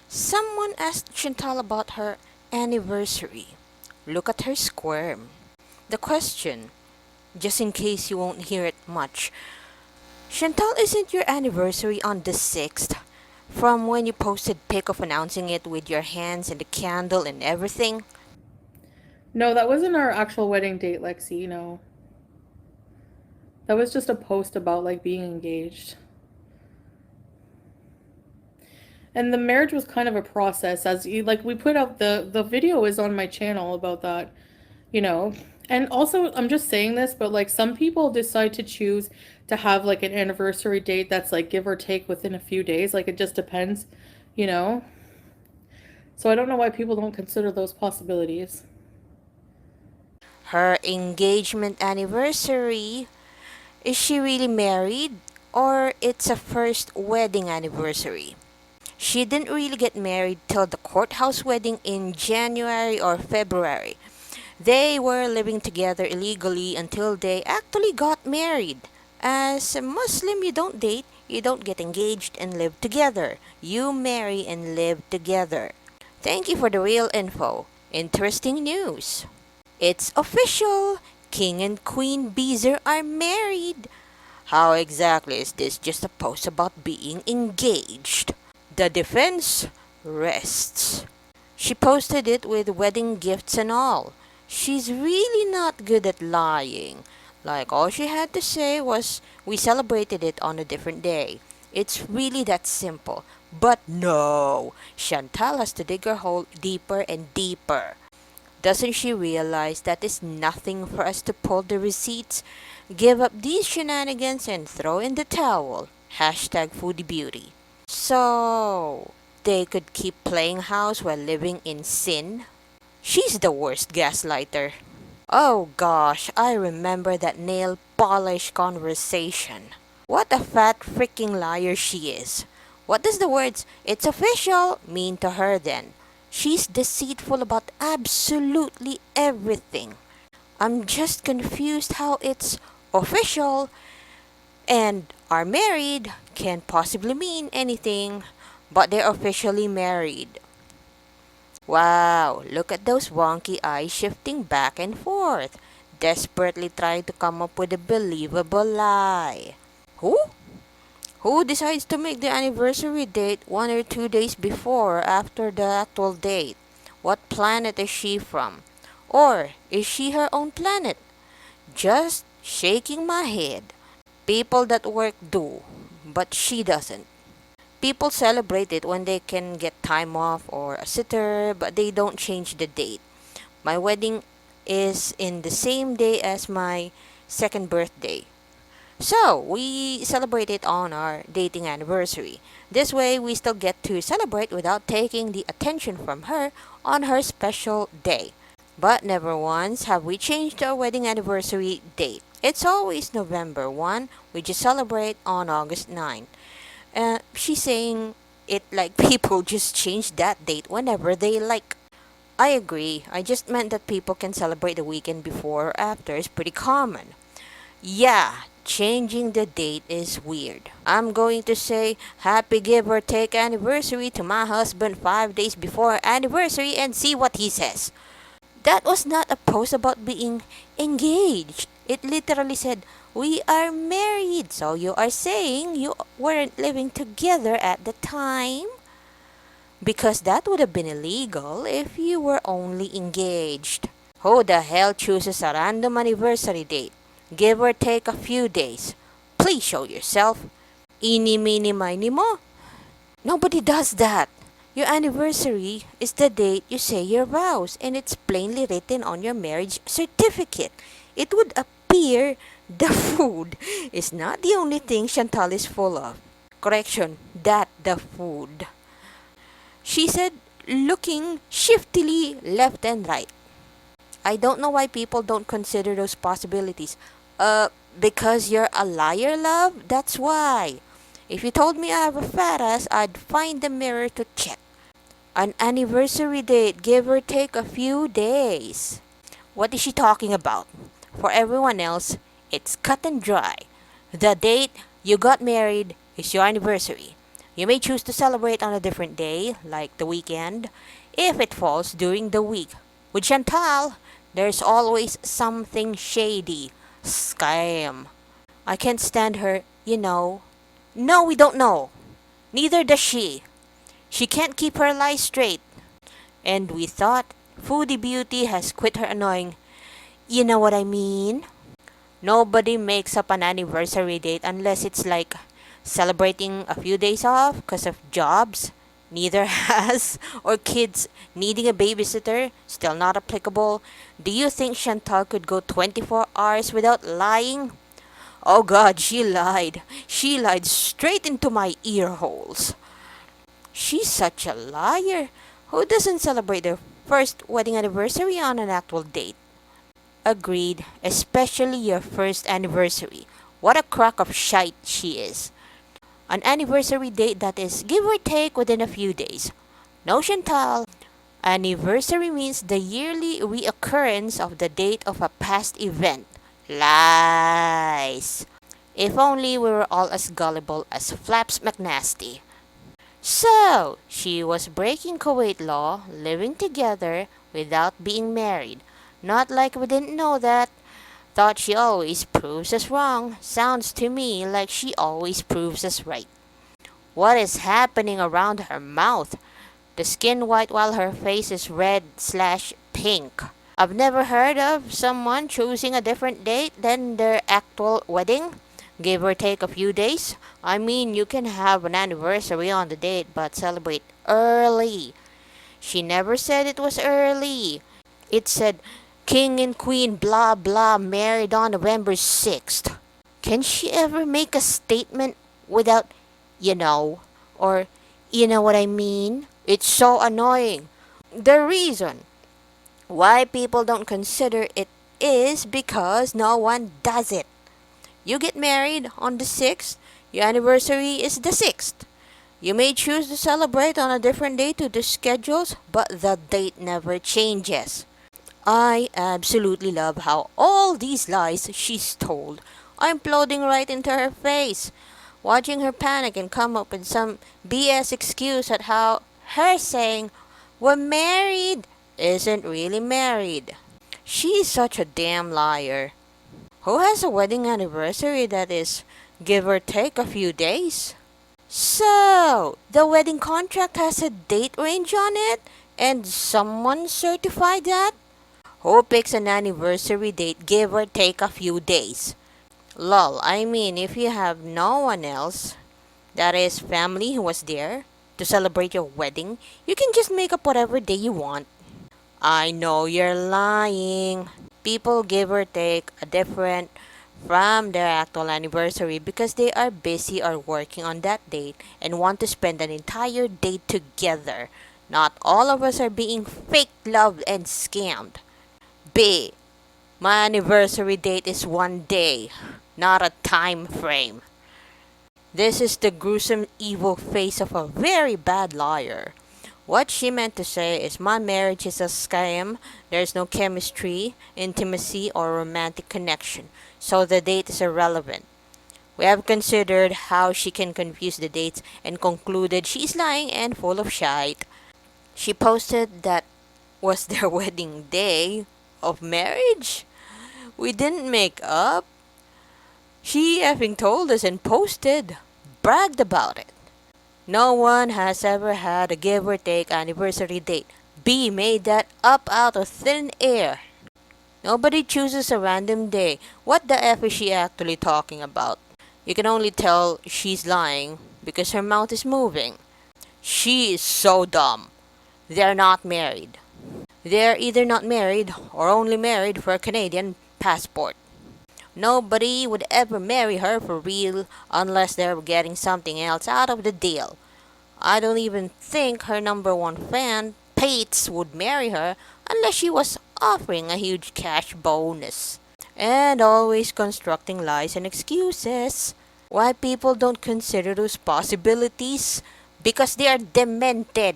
Someone asked Chantal about her anniversary. Look at her squirm. The question, just in case you won't hear it much, Chantal, isn't your anniversary on the 6th? From when you posted pic of announcing it with your hands and the candle and everything? No, that wasn't our actual wedding date, Lexi, no. That was just a post about like being engaged. And the marriage was kind of a process as you like we put out the video is on my channel about that, you know. And also I'm just saying this, but like some people decide to choose to have like an anniversary date that's like give or take within a few days, like it just depends, you know. So I don't know why people don't consider those possibilities. Her engagement anniversary? Is she really married? Or it's a first wedding anniversary? She didn't really get married till the courthouse wedding in January or February. They were living together illegally until they actually got married. As a Muslim, you don't date, you don't get engaged and live together. You marry and live together. Thank you for the real info. Interesting news. It's official! King and Queen Beezer are married! How exactly is this just a post about being engaged? The defense rests. She posted it with wedding gifts and all. She's really not good at lying. Like, all she had to say was, we celebrated it on a different day. It's really that simple. But no! Chantal has to dig her hole deeper and deeper. Doesn't she realize that is nothing for us to pull the receipts, give up these shenanigans, and throw in the towel? Hashtag Foodie Beauty. So, they could keep playing house while living in sin? She's the worst gaslighter. Oh gosh, I remember that nail polish conversation. What a fat freaking liar she is. What does the words, "it's official," mean to her then? She's deceitful about absolutely everything. I'm just confused how it's official and are married can't possibly mean anything, but they're officially married. Wow, look at those wonky eyes shifting back and forth, desperately trying to come up with a believable lie. Who? Who decides to make the anniversary date 1 or 2 days before or after the actual date? What planet is she from? Or is she her own planet? Just shaking my head. People that work do, but she doesn't. People celebrate it when they can get time off or a sitter, but they don't change the date. My wedding is in the same day as my second birthday. So, we celebrate it on our dating anniversary. This way, we still get to celebrate without taking the attention from her on her special day. But never once have we changed our wedding anniversary date. It's always November 1. We just celebrate on August 9. She's saying it like people just change that date whenever they like. I agree. I just meant that people can celebrate the weekend before or after is pretty common. Yeah, changing the date is weird. I'm going to say happy give or take anniversary to my husband 5 days before our anniversary and see what he says. That was not a post about being engaged. It literally said, "We are married." So you are saying you weren't living together at the time? Because that would have been illegal if you were only engaged. Who the hell chooses a random anniversary date? Give or take a few days. Please show yourself. Eeny, meeny, miny, mo. Nobody does that. Your anniversary is the date you say your vows, and it's plainly written on your marriage certificate. It would appear the food is not the only thing Chantal is full of. Correction, that the food. She said, looking shiftily left and right. I don't know why people don't consider those possibilities. Because you're a liar, love? That's why. If you told me I have a fat ass, I'd find the mirror to check. An anniversary date, give or take a few days. What is she talking about? For everyone else, it's cut and dry. The date you got married is your anniversary. You may choose to celebrate on a different day, like the weekend, if it falls during the week. With Chantal, there's always something shady. Scam. I can't stand her, you know. No, we don't know. Neither does she. She can't keep her lies straight. And we thought Foodie Beauty has quit her annoying, you know what I mean? Nobody makes up an anniversary date unless it's like celebrating a few days off because of jobs. Neither has. Or kids needing a babysitter. Still not applicable. Do you think Chantal could go 24 hours without lying? Oh god, she lied. She lied straight into my ear holes. She's such a liar. Who doesn't celebrate their first wedding anniversary on an actual date? Agreed, especially your first anniversary. What a crock of shite she is. An anniversary date that is give or take within a few days. No, Chantal. Anniversary means the yearly reoccurrence of the date of a past event. Lies. If only we were all as gullible as Flaps McNasty. So, she was breaking Kuwait law, living together without being married. Not like we didn't know that. Thought she always proves us wrong. Sounds to me like she always proves us right. What is happening around her mouth? The skin white while her face is red/pink. I've never heard of someone choosing a different date than their actual wedding. Give or take a few days. I mean, you can have an anniversary on the date but celebrate early. She never said it was early. It said King and Queen blah blah married on November 6th. Can she ever make a statement without, you know, or you know what I mean? It's so annoying. The reason why people don't consider it is because no one does it. You get married on the 6th, your anniversary is the 6th. You may choose to celebrate on a different day to the schedules, but the date never changes. I absolutely love how all these lies she's told are imploding right into her face. Watching her panic and come up with some BS excuse at how her saying, we're married, isn't really married. She's such a damn liar. Who has a wedding anniversary that is give or take a few days? So, the wedding contract has a date range on it, and someone certified that? Who picks an anniversary date give or take a few days? Lol, I mean, if you have no one else, that is family who was there, to celebrate your wedding, you can just make up whatever day you want. I know you're lying. People give or take a different from their actual anniversary because they are busy or working on that date and want to spend an entire day together. Not all of us are being fake loved and scammed. B. My anniversary date is one day, not a time frame. This is the gruesome evil face of a very bad liar. What she meant to say is my marriage is a scam, there's no chemistry, intimacy, or romantic connection, so the date is irrelevant. We have considered how she can confuse the dates and concluded she's lying and full of shite. She posted that was their wedding day of marriage. We didn't make up. She effing told us and posted, bragged about it. No one has ever had a give or take anniversary date. B made that up out of thin air. Nobody chooses a random day. What the F is she actually talking about? You can only tell she's lying because her mouth is moving. She is so dumb. They're not married. They're either not married or only married for a Canadian passport. Nobody would ever marry her for real unless they were getting something else out of the deal. I don't even think her number one fan, Pates, would marry her unless she was offering a huge cash bonus. And always constructing lies and excuses. Why people don't consider those possibilities? Because they are demented.